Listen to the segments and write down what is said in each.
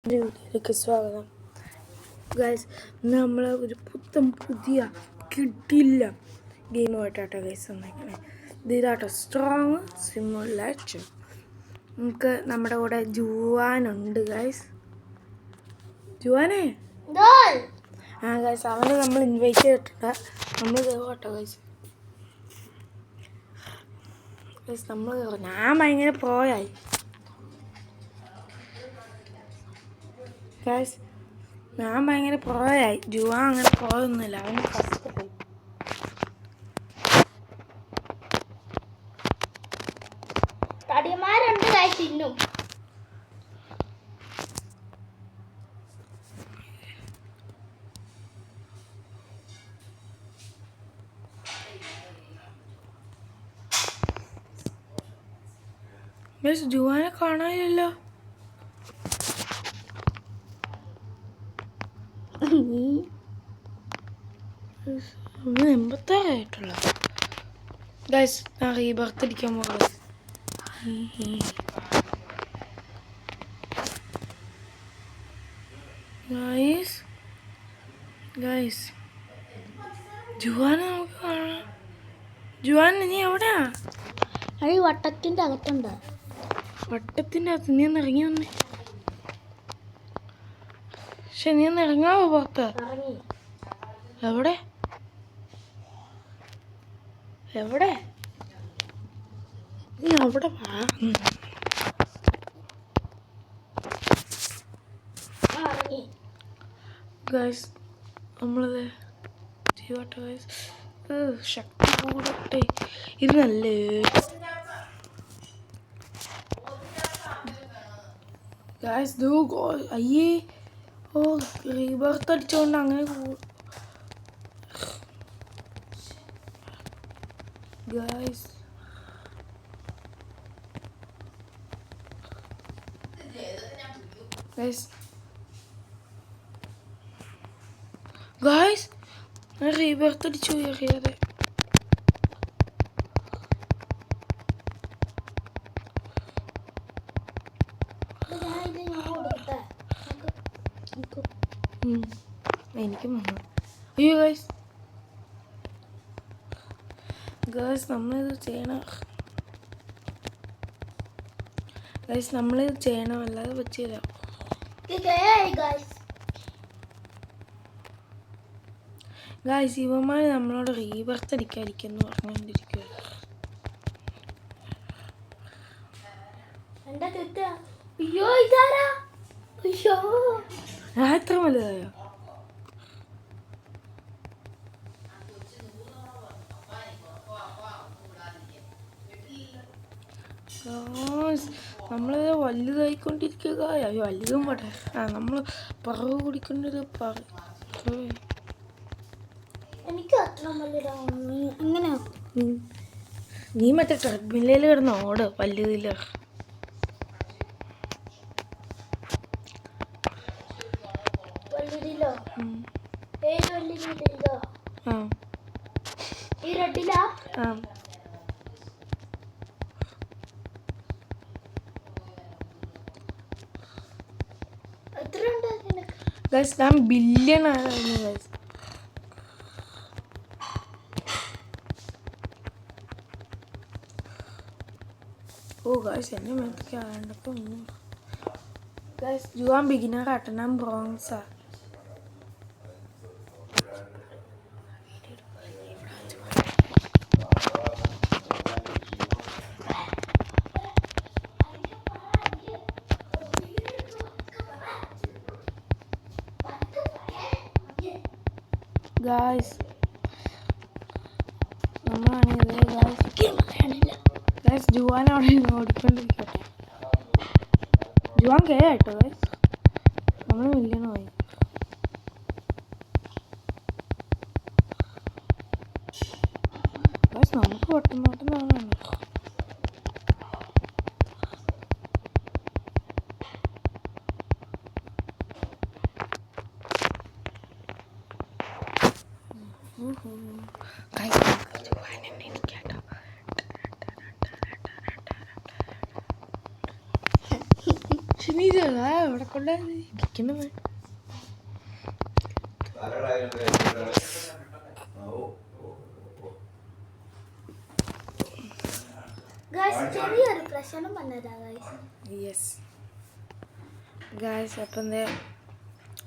വീഡിയോയിലേക്ക് സ്വാഗതം. ഗൈസ്, നമ്മൾ ഒരു പുതിയ കിട്ടില്ല ഗെയിമായിട്ടാട്ടോ ഗൈസ് വന്നേക്കണേ. ഇതാട്ടോ സ്ട്രോങ് സിമുലേഷൻ. നമുക്ക് നമ്മുടെ കൂടെ ജുവാനുണ്ട് ഗൈസ്. ജുവാനേ ഗൈസ്, അവനെ നമ്മൾ ഇൻവൈറ്റ് ചെയ്തിട്ടുണ്ട്. നമ്മൾ കേട്ടോ ഗൈസ്. ഗൈസ് നമ്മൾ ഞാൻ ഭയങ്കര പ്രോയായി ഗൈസ്. ഞാൻ ഭയങ്കര പ്രോയായി. ജുവാൻ അങ്ങനെ പ്രോയൊന്നുമില്ല, അവന് ഫസ്റ്റ് ആയി. തടിയന്മാരുണ്ട് ഗൈസ് ഇന്നും. ഗൈസ്, ജുവാനെ കാണാനില്ലല്ലോ. ഒന്ന് 86 ഗൈസ്. ഞാൻ റീബർത്ത് അടിക്കാൻ പോകുന്നത് ഗൈസ്. ഗൈസ്, ജുവാനെ നമുക്ക് കാണാം. ജുവാൻ, നീ എവിടെയാ? ഈ വട്ടത്തിന്റെ അകത്തുണ്ട്. വട്ടത്തിൻ്റെ അകത്ത് നീ ഒന്ന് ഇറങ്ങി വന്നേ. പക്ഷെ നീ ഒന്ന് ഇറങ്ങാവോ പുറത്ത്? എവിടെ എവിടെ നീ അവിടെ ഗൈസ്. നമ്മളത് ചെയ്യട്ടെ ഗൈസ്. ശക്തി കൂടട്ടെ. ഇത് നല്ലേ ഗൈസ്. അയ്യേ, റീബർത്ത് അടിച്ചോണ്ട് അങ്ങനെ ഗൈസ്. ഗൈസ് ഗൈസ് ഞാൻ റീബർത്ത് അടിച്ചു അറിയാതെ. എനിക്കും വന്നു. അയ്യോ ഗൈസ്. ഗൈസ് നമ്മളിത് ചെയ്യണം ഗൈസ്. നമ്മളിത് ചെയ്യണം, അല്ലാതെ പറ്റില്ല ഗൈസ്. ഇവന്മാർ നമ്മളോട് റീബർത്ത് അടിക്കാതിരിക്കുന്നു പറഞ്ഞുകൊണ്ടിരിക്കുക. അയ്യോ ഇതാരാ? അയ്യോ ഞാൻ എത്ര വലുതായോ? നമ്മളിത് വലുതായിക്കൊണ്ടിരിക്കുക. അയ്യോ വലുതും പോട്ടെ. നമ്മൾ പറവ് കുടിക്കേണ്ടത് എനിക്ക് അത്ര അങ്ങനെ. നീ മറ്റേ ട്രെഡ്മില്ലിൽ കിടന്ന് ഓട് വലുതില്ല. ഗൈസ്, ഞാൻ ബില്യൺ ആയിരുന്നു ഗൈസ്. ഓ ഗൈസ്, എൻ്റെ മേത്തൊക്കെ ആണ്ടപ്പോൾ ഗൈസ്. ജുവാൻ ബിഗിനർ ആട്ടെ, ഞാൻ ബ്രോൺസാ. ഗൈസ് നമ്മളാണെങ്കിൽ ഗൈസ് ജുവാൻ അവിടെ ഓടിക്കൊണ്ടിരിക്കട്ടെ. ജുവാൻ കേട്ടോ ഗൈസ്. നമ്മൾ മില്യണമായി. ഗൈസ് നമുക്ക് പെട്ടെന്നോട്ടെന്നാണ്. നീ എവിടെ കൊണ്ടാണ് ഇരിക്കണത്? ചെറിയൊരു പ്രശ്നം വന്നതാ യെസ് ഗായ്സ്. അപ്പം എന്താ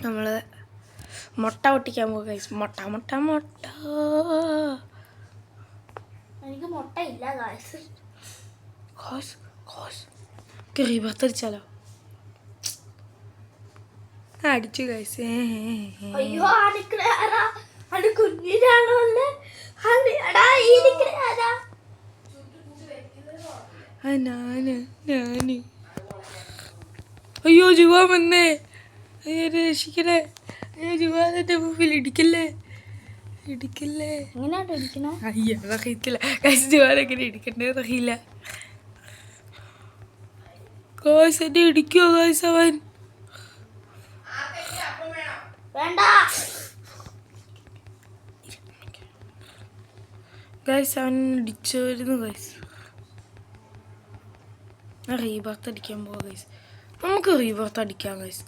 നമ്മൾ മുട്ട പൊട്ടിക്കാൻ പോകും ഗൈസ്. മുട്ട മുട്ട മുട്ട. എനിക്ക് മുട്ട ഇല്ല ഗായ്സ്. റീബർത്തടിച്ചാലോ? അടിച്ചു ഗൈസ്. അയ്യോ അത് കുഞ്ഞിനാണോ അല്ലേ? ഞാന് അയ്യോ ജുവാ വന്നേ. അയ്യോ രക്ഷിക്കണേ. അയ്യോ ജുവാന്റെ മുമ്പിൽ ഇടിക്കല്ലേ. എങ്ങനെയാട്ടോ ഇടിക്കണേ? അയ്യോ അറിയത്തില്ല ഗൈസ്. ജുവാനെങ്ങനെ ഇടിക്കണ്ടേന്ന് അറിയില്ല ഗൈസ്. എന്നെ ഇടിക്കുവോ ഗൈസ് അവൻ? വേണ്ട ഗൈസ് അവൻ ഇടിച്ചായിരുന്നു ഗൈസ്. റീബർത്ത് അടിക്കാൻ പോവാ ഗൈസ്. നമുക്ക് റീബർത്ത് അടിക്കാം ഗൈസ്.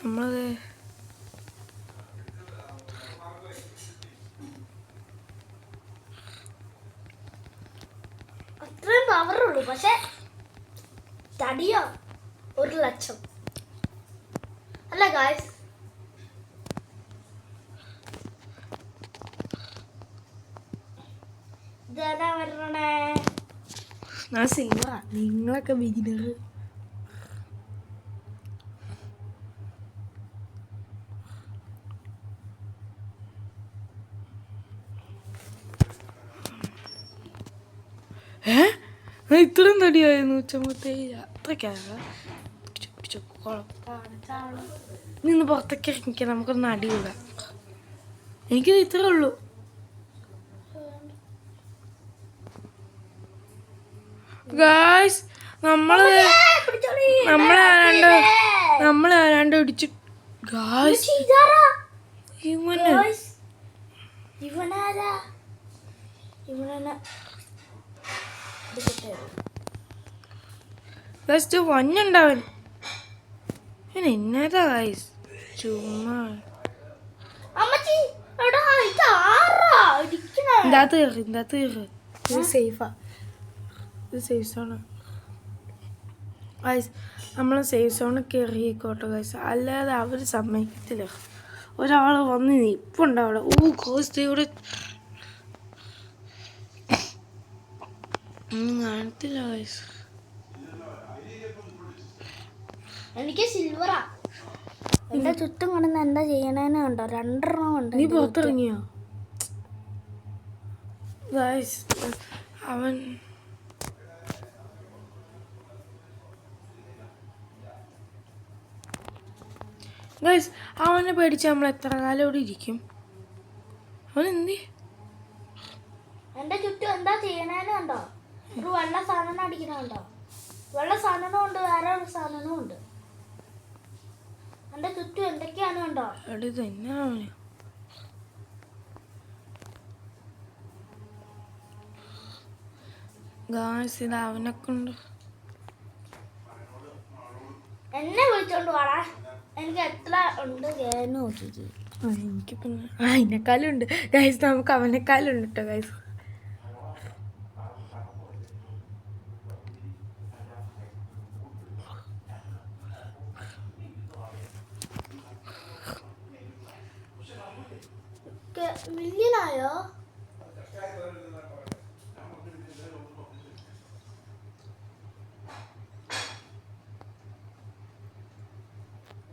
നമ്മളത് അത്രയും പവറുള്ളൂ, പക്ഷെ തടിയോ 1,00,000 അല്ല ഗായ്സ്. ഇതാ വരണേ. ഞാൻ സിൽവറാ, നിങ്ങളൊക്കെ ബിഗിനർ. ഇത്രയും തടിയായിരുന്നു ഉച്ചമത്തെ അത്രയ്ക്കാണ്. നിന്ന് പുറത്തേക്ക് ഇറങ്ങിക്കാൻ നമുക്കൊന്ന് അടികൂടാ. എനിക്കിത് ഇത്രേ ഉള്ളൂ. ഗായ്സ് നമ്മളാരാണ്ട് ഇടിച്ചു ഗായ്സ്. ഇവനാരാ? ഗായ്സ് വന്നുണ്ടാവൻ. എന്നതാ ഗായ്സ് ചുമ്മാ. ഇതിനകത്ത് കയറി. ഇത് സേഫാ. ഇത് സേഫ് സോണാണ് ഗൈസ്. നമ്മൾ സേഫ് സോണിൽ കയറിയേക്കോട്ടെ ഗൈസ്. അല്ലാതെ അവർ സമ്മതിക്കത്തില്ല. ഒരാൾ വന്ന് നിൽപ്പുണ്ട് അവിടെ. ഗോസ്റ്റ് ഇവിടെ കാണത്തില്ല ഗൈസ്. എനിക്ക് സിൽവറാ. എന്റെ ചുറ്റും കാണുന്ന എന്താ ചെയ്യണേന്ന് കണ്ടോ? 2 ഉണ്ട്. നീ പുറത്തിറങ്ങിയോ ഗൈസ്? അവൻ ഗൈസ് അവനെ പേടിച്ച് നമ്മൾ എത്ര കാലം ഇവിടെ ഇരിക്കും? അവൻ എന്തി എന്റെ ചുറ്റും എന്താ ചെയ്യണേന്ന് കണ്ടോ? ഒരു വെള്ള സാധനം അടിക്കണുണ്ടോ? വെള്ള സാധനവും ഉണ്ട്, വേറെ ഒരു സാധനവും ഉണ്ട്. എന്റെ ചുറ്റും എന്തൊക്കെയാണ് കണ്ടോ? എടി തന്നെ അവന് ഗായ്സ്. ഇത് അവനെ കൊണ്ട് എന്നെ വിളിച്ചോണ്ട് പോടാ. എനിക്ക് എത്ര ഉണ്ട് നോക്കിക്ക്. എനിക്കിപ്പം അതിനേക്കാളും ഉണ്ട് ഗൈസ്. നമുക്ക് അവനേക്കാളും ഉണ്ട് കേട്ടോ ഗൈസ്. മില്യനായോ?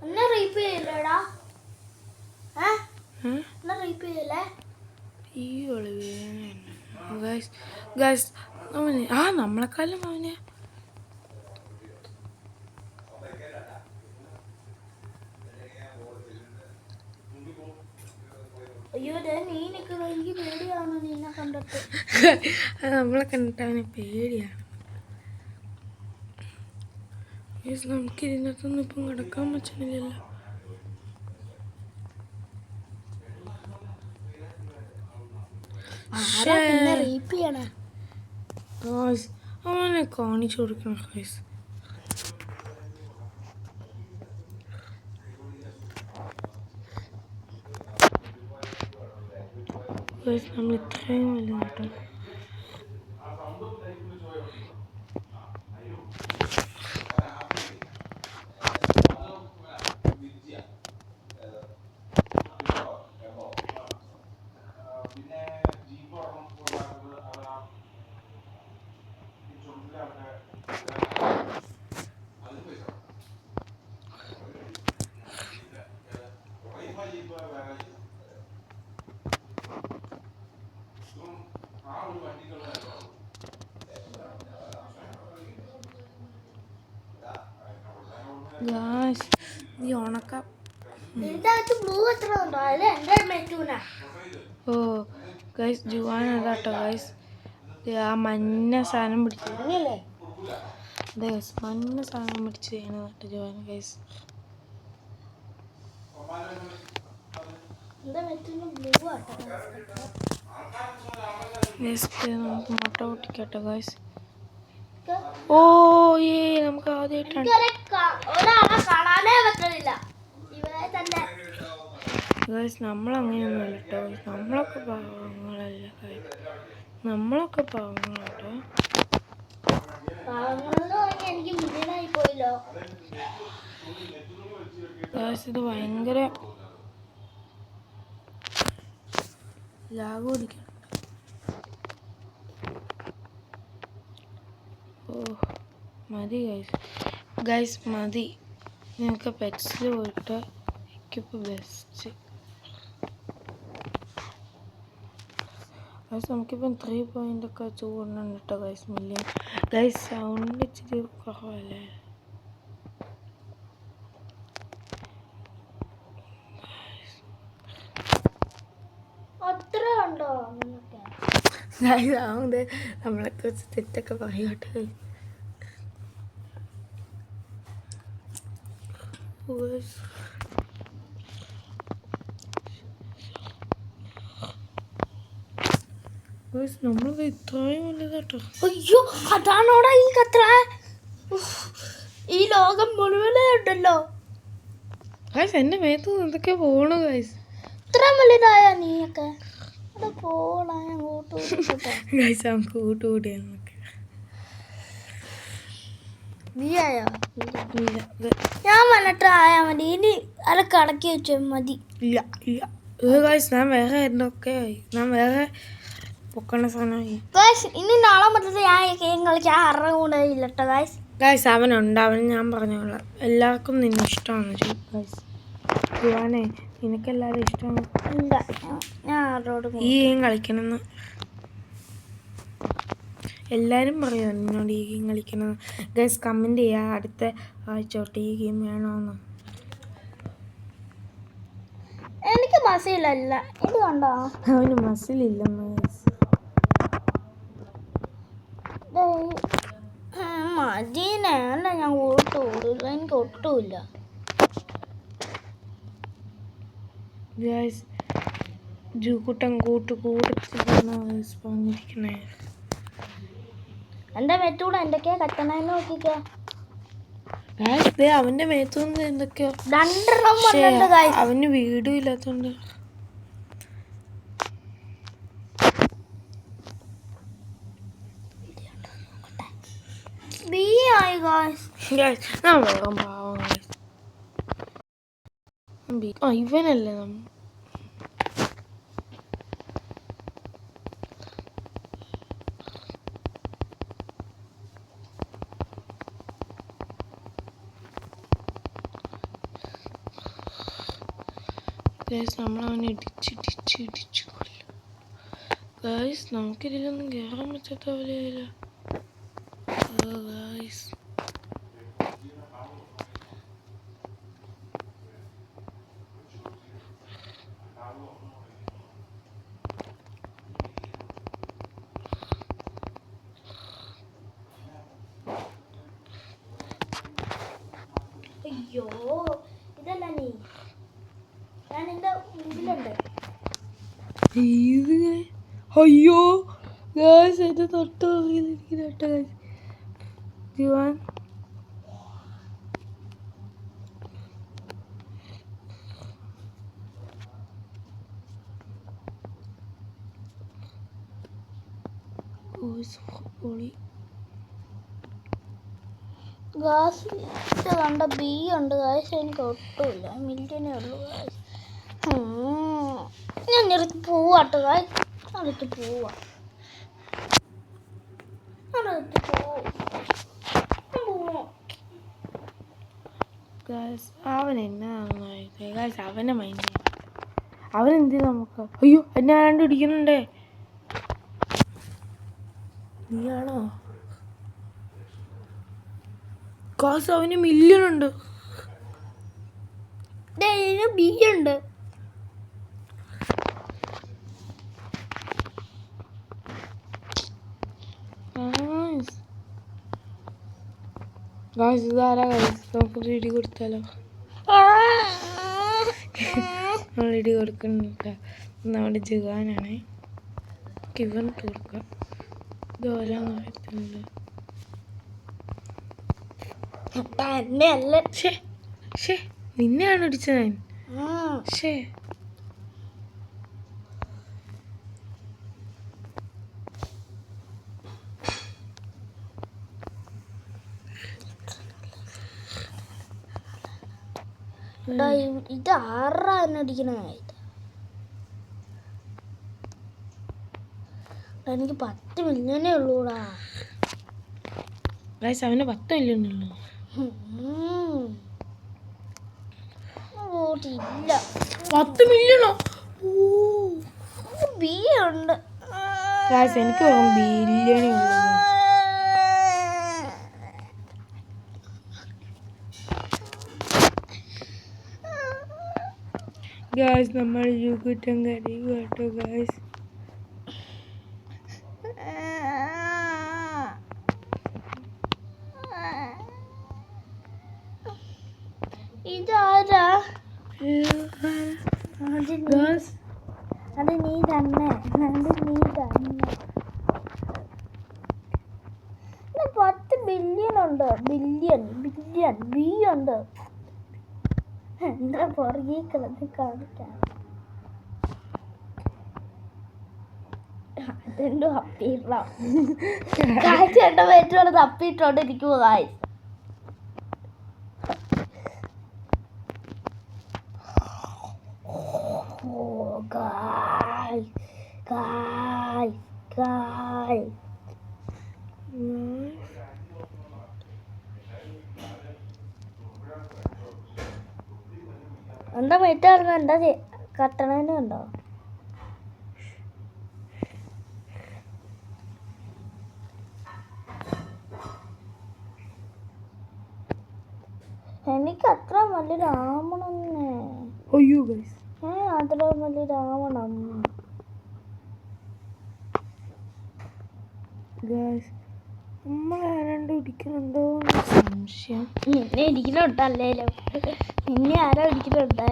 എന്നെ റീപ്പ് ചെയ്യില്ലടാ. എന്നെ റീപ്പ് ചെയ്യല്ലേ? ഈ ഗൈസ് ഗൈസ് അവന് നമ്മളെക്കാളും അവന് അയ്യോ ദേ നീ നിൽക്കുന്നത് എനിക്ക് പേടിയാണ് നിന്നെ കണ്ടിട്ട്. അത് നമ്മളെ കണ്ടിട്ട് അവന് പേടിയാണ്. നമുക്ക് ഇതിനകത്തൊന്നും ഇപ്പം കിടക്കാൻ പറ്റുന്നില്ലല്ലോ. അവനെ കാണിച്ചു കൊടുക്കണം ഗൈസ്. നമ്മൾ ഇത്രയും വലുതാട്ടോ. ഗായ്സ് ഈ ഉണക്കം. ഓ ഗൈസ് ജുവാൻ അതാട്ടോ ഗൈസ്. ആ മഞ്ഞ സാധനം പിടിച്ചു അതെ ഗൈസ്, മഞ്ഞ സാധനം പിടിച്ച് ചെയ്യണതാട്ടോ ജുവാൻ ഗൈസ്. നമുക്ക് മുട്ട പൊട്ടിക്കട്ടോ ഗൈസ്. ഓ ഏ നമുക്ക് ആദ്യമായിട്ടാണ് ഗൈസ്. നമ്മളങ്ങനെയൊന്നുമല്ല കേട്ടോ, നമ്മളൊക്കെ പാവങ്ങളല്ല ഗൈസ്, നമ്മളൊക്കെ പാവങ്ങളാട്ടോ. ഗൈസ് ഇത് ഭയങ്കര ലാഗ് പിടിക്കണം. ഓ മതി ഗൈസ്, ഗൈസ് മതി. ഞങ്ങൾക്ക് പെറ്റ്സിൽ പോയിട്ട് എനിക്കിപ്പോൾ ബെസ്റ്റ് ഗൈസ്. നമുക്കിപ്പം 3 പോയിൻ്റൊക്കെ ചൂടുന്നുണ്ട് കേട്ടോ ഗൈസ്, മില്യൺ ഗൈസ്. സൗണ്ട് ഇച്ചിരി കുറവല്ലേ ഗൈസ്? ആവുന്നത് നമ്മളെ കുറിച്ച് തെറ്റൊക്കെ പറയോട്ടെ. നമ്മളത് ഇത്രയും വലുതാട്ടോ. അയ്യോ അതാണോടാ ഈ കത്ര, ഈ ലോകം മുഴുവനേ ഉണ്ടല്ലോ ഗൈസ്. എൻ്റെ മേത്ത് എന്തൊക്കെയാ പോണു ഗൈസ്. ഇത്ര വലുതായ നീയൊക്കെ പോണ ഗൈസ് നമുക്ക് കൂട്ടുകൂടിയാ നമുക്ക്. നീയായോ? ഞാൻ വന്നിട്ട് ആയാ മതി, ഇനി അതൊക്കെ അടക്കി വെച്ചാൽ മതി. ഇല്ല ഇല്ല ഗൈസ്, ഞാൻ വേറെ എന്തൊക്കെ ആയി, ഞാൻ വേറെ പൊക്കണ സാധനമായി ഗൈസ്. ഇനി നാളെ മറ്റേ ഞാൻ ഗെയിം കളിക്കാൻ ആരുടെ കൂടെ ഇല്ലട്ടോ ഗൈസ്. ഗൈസ് അവനുണ്ട്, അവൻ ഞാൻ പറഞ്ഞോളാം. എല്ലാവർക്കും നിന്നെ ഇഷ്ടമാണ് ഗൈസ്. ജുവാനെ നിനക്കെല്ലാവരും ഇഷ്ടമാണ്. ഇല്ല ഞാൻ ആരോട് ഈ ഗെയിം കളിക്കണമെന്ന് എല്ലാവരും പറയുമോ നിന്നോട് ഈ ഗെയിം കളിക്കണം ഗൈസ്? കമൻറ്റ് ചെയ്യുക അടുത്ത ആഴ്ച തൊട്ട് ഈ ഗെയിം വേണമെന്ന്. എനിക്ക് മസിലല്ല, ഇത് കണ്ടോ അവന് മസിലില്ലെന്ന് ഗൈസ്. മജീനല്ല, ഞാൻ ഓടില്ല, എനിക്ക് ഒട്ടുമില്ല ഗൈസ്. ജൂക്കൂട്ടം കൂട്ടത്തിലാണ് പറഞ്ഞിരിക്കണേ. എൻ്റെ മെറ്റൂടെ എന്തൊക്കെയാ കത്തണേന്ന് നോക്കിക്കോ ഗൈസ്. അവന്റെ മേത്തുനിന്ന് എന്തൊക്കെയോ അവന് വീടും ഇല്ലാത്തോണ്ട് ഇവനല്ലേ നമ്മ ഗൈസ്. നമ്മളവനെ ഇടിച്ച് കൊല്ലും ഗൈസ്. നമുക്കിതിലൊന്നും കയറാൻ പറ്റാത്ത പോലെയില്ല ഗൈസ്. അയ്യോ ഇതല്ല നീ, ഞാൻ നിന്റെ മുമ്പിലുണ്ട്. ഇത് അയ്യോ ഗായ്സ് എന്റെ തൊട്ട് കേട്ടോ ജുവാൻ. പൊളി ഗാസ് കണ്ട ബി ഉണ്ട് ഗായ്സ്, എനിക്ക് ഒട്ടുമില്ല, മില്യനേ ഉള്ളൂ ഗായ്സ്. ഞാൻ നിർത്തി പോവാട്ടോ ഗായ്സ്, നിർത്തി പോവാ, നിർത്തി പോവാ. ഗായ്സ് അവൻ എന്നാ ഗായ്സ് അവനെ മൈൻഡ് അവനെന്ത് നമുക്ക്. അയ്യോ എന്നെ ആരാണ്ട് ഇടിക്കുന്നുണ്ടേ. നീയാണോ? ഗായ്സ് അവന് മില്യനുണ്ട്. ബി ഉണ്ട്. ഗായ്സ് ഇതാരാ ഗായ്സ്, നമുക്കൊരു ഇടി കൊടുത്താലോ? നമ്മൾ ഇടി കൊടുക്കുന്നുണ്ട്. നമ്മുടെ ജുവാനാണ്, ഇവൻ കൊടുക്കാം. ഇത് ഓരോന്ന് വരുത്തുന്നുണ്ട്. എന്നെ അല്ല, ഷേ നിന്നെയാണ് ഇടിച്ചത് ഞാൻ. ഷേ ഇത് ആറാ എന്നെ അടിക്കണ. എനിക്ക് 10 മില്യനേ ഉള്ളൂടാ. ഗായ്സ് അവന് 10 മില്യനുള്ളൂ. ഇല്ല 10 മില്യണോ? ബി ഉണ്ട് ഗായ്സ് എനിക്ക് ബില്യണേ ഉള്ളൂ. ഗായ്സ് നമ്മൾ കുറ്റം കടി കേട്ടോ ഗായ്സ്. ഇതാരാ? ഗായ്സ് അത് നീ തന്നെ, അത് നീ തന്നെ. 10 ബില്യൺ ഉണ്ട്, ബില്യൺ ബില്യൺ ബി ഉണ്ട്. എന്താ പുറകെ കിടന്ന് കാണിക്കാൻ? അതെന്തോ അപ്പിയിട്ടോ കാഴ്ച കണ്ട പറ്റുള്ള തപ്പിയിട്ടോണ്ടിരിക്കുമോ കായ്? എന്താ വീട്ടുകാർക്ക് എന്താ കട്ടണേനും ഉണ്ടോ? എനിക്ക് അത്ര വലിയ രാവണന്നെ. അയ്യോ ഗൈസ് അത്ര വലിയ രാവണം. ഗൈസ് നമ്മളാരാണ്ട് ഇടിക്കുന്നുണ്ടോ സംശയം. നിന്നെ ഇടിക്കുന്നുണ്ടല്ലേലും, നിന്നെ ആരോ ഇടിക്കുന്നുണ്ട്.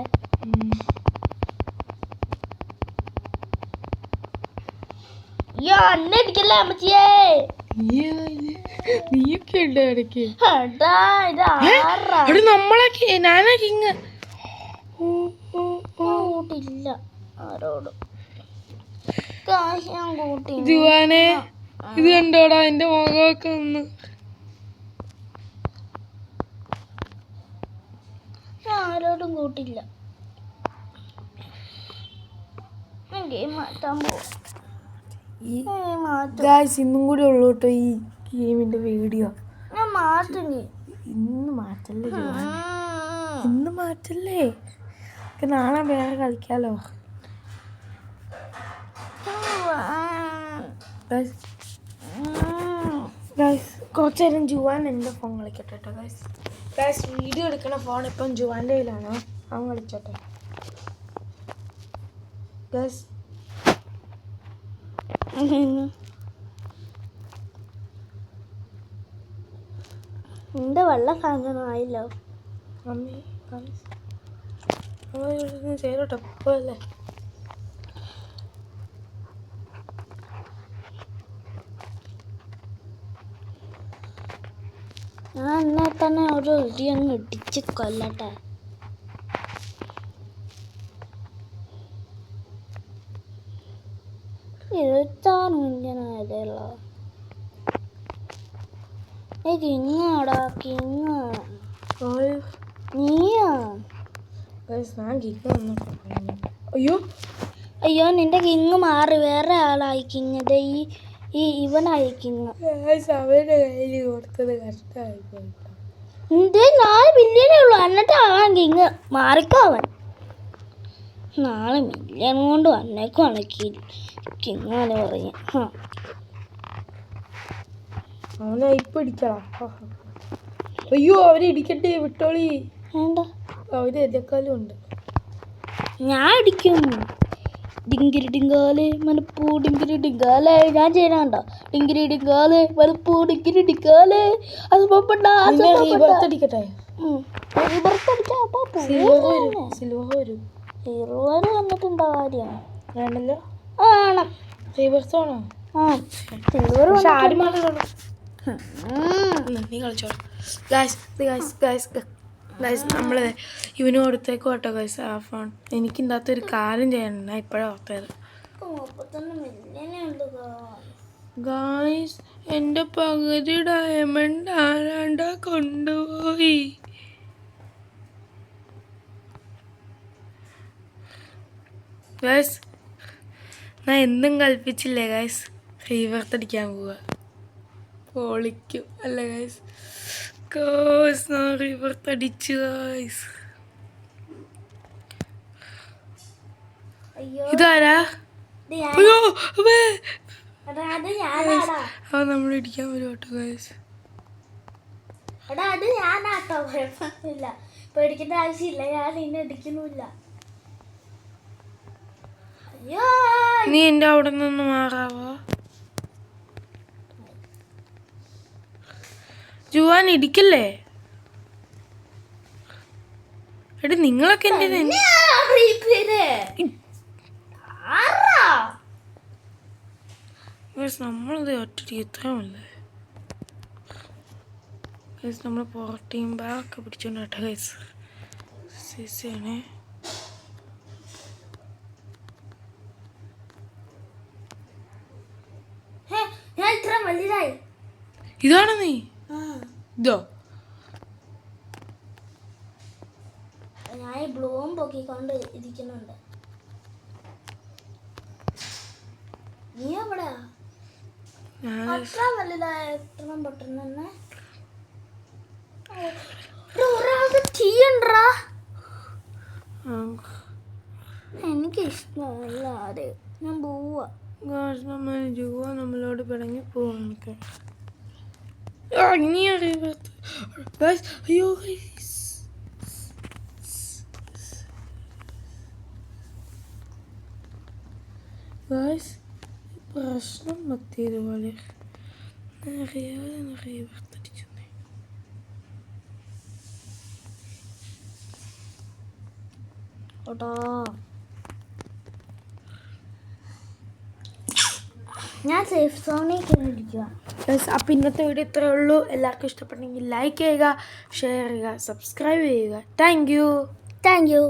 അയ്യോ എന്നെ ഇടിക്കല്ലേ അമ്മച്ചിയേ. നീയൊക്കെ ഉണ്ട് ഇടയ്ക്ക്. ഇത് നമ്മളൊക്കെ ഞാനാ കിങ്. കൂട്ടില്ല ആരോടും, കാശ് ഞാൻ കൂട്ടി. ജുവാനെ ഇത് കണ്ടോടാ എന്റെ മുഖമൊക്കെ ഒന്ന്. ഞാൻ ആരോടും കൂട്ടില്ല. ഞാൻ ഗെയിം മാറ്റാൻ പോവാം. ഗായ്സ് ഇന്നും കൂടി ഉള്ളൂ കേട്ടോ ഈ ഗെയിമിന്റെ വീഡിയോ. ഞാൻ മാറ്റും. ഇന്ന് മാറ്റല്ലേ ജുവാൻ, ഇന്ന് മാറ്റല്ലേ, നാളെ വേറെ കളിക്കാലോ. ഗായ്സ് കുറച്ച് നേരം ജുവാൻ എൻ്റെ ഫോൺ കളിക്കട്ടെ കേട്ടോ ഗായ്സ്. ഗായ്സ് വീഡിയോ എടുക്കണ ഫോൺ ഇപ്പം ജുവാൻ്റെ കയ്യിലാണ്, അവൻ കളിച്ചോട്ടെ ഗായ്സ്. എന്റെ വെള്ള സാധനമായില്ലോ. മമ്മി ചെയ്തോട്ടെ പോയല്ലേ. ഞാൻ എന്നെ തന്നെ ഒരു ഇടി അങ്ങ് ഇടിച്ച് കൊല്ലട്ടെ. ഇരുത്താൻ മുഞ്ചനായതല്ല കിങ്ങാടാ കിങ് നീയാ. അയ്യോ അയ്യോ നിന്റെ കിങ് മാറി വേറെ ആളായി കിങ്. ഈ ഇവനായി കിങ്. അവരുടെ കയ്യിൽ കൊടുത്തത് കഷ്ടമായി പോയി. 4 മില്യനേ ഉള്ളൂ എന്നിട്ട് അവൻ കിങ് മാറിക്കോ. അവൻ 4 മില്യൺ കൊണ്ട് വന്നേക്കുവാണ് കിങ് എന്ന് പറഞ്ഞ. അവനെ ഇപ്പൊ ഇടിക്കടാ. അയ്യോ അവരെ ഇടിക്കട്ടെ വിട്ടോളി. വേണ്ട അവര് എതിർക്കാലും ഉണ്ട്. ഞാൻ ഇടിക്കും. ഡിങ്കിരി ഡിങ്കാല് മനപ്പൂ ഡിങ്കിരി ഡിങ്കാല്. ഞാൻ ചെയ്യണുണ്ടോ ഡിങ്കിരി ഡിങ്കാല് മനപ്പൂ ഡിങ്കിരി ഡിങ്കാല്. അത് അടിക്കട്ടെ. സിൽവർ വന്നിട്ടുണ്ടോ കാര്യം വേണ്ടല്ലോ. വേണം. റീബർത്താണോ? സിൽവർ നീ കളിച്ചോ ഗൈസ്. നമ്മൾ ഇവന് കൊടുത്തേക്കും കേട്ടോ ഗൈസ് ആ ഫോൺ. എനിക്കിൻ്റെ അകത്ത് ഒരു കാര്യം ചെയ്യണം. ഞാൻ ഇപ്പോഴാണ് ഓർത്തത്. ഗൈസ് എൻ്റെ പകുതി ഡയമണ്ട് ആരാണ്ട കൊണ്ടുപോയി. ഗൈസ് ഞാൻ എന്തും കൽപ്പിച്ചില്ലേ ഗൈസ്. റീബർത്തടിക്കാൻ പോവുക. പൊളിക്കും അല്ല ഗൈസ്. റീബർത്തടിച്ചു ഗൈസ്. ഇതാരാ? അയ്യോ അവൻ നമ്മൾ ഇടിക്കാൻ വരും കേട്ടോ ഗൈസ്. അത് ഞാനാട്ടോ. കുഴപ്പമില്ല, പേടിക്കേണ്ട ആവശ്യമില്ല. ഞാൻ നിന്നെ ഇടിക്കുന്നില്ല. അയ്യോ നീ എൻ്റെ അവിടെ നിന്ന് മാറാവോ? ജുവാൻ ഇടിക്കല്ലേ. എടി നിങ്ങളൊക്കെ എന്തിനാ നമ്മളത് ഒറ്റടി എത്രയല്ലേ ഗൈസ്. നമ്മൾ പുറത്തെയും ബാഗൊക്കെ പിടിച്ചോണ്ട് കേട്ടോ ഗൈസ്. സിസിയാണേ. ഞാൻ ഇത്ര വലുതായി. ഇതാണ് നീ ഇതോ? ഞാൻ ഈ ബ്ലൂം പൊക്കിക്കൊണ്ട് ഇരിക്കുന്നുണ്ട്. നീ എവിടെയാ? അത്ര വലുതായ എത്ര പൊട്ടുന്നെ. ഒരാൾക്ക് തീയണ്ടാ. എനിക്ക് ഇഷ്ടമല്ല. അത് ഞാൻ പോവാ. ജുവാ നമ്മളോട് പിടങ്ങി പോവാ. നമുക്ക് അയ്യോ പ്രശ്നം മത്തിയതുപോലെ നിറയെ വറുത്തടിച്ചു. ഞാൻ സേഫ് സോണിൽ കയറിയിരിക്കുക. അപ്പം ഇന്നത്തെ വീഡിയോ ഇത്രയേ ഉള്ളൂ. എല്ലാവർക്കും ഇഷ്ടപ്പെട്ടെങ്കിൽ ലൈക്ക് ചെയ്യുക, ഷെയർ ചെയ്യുക, സബ്സ്ക്രൈബ് ചെയ്യുക. Thank you.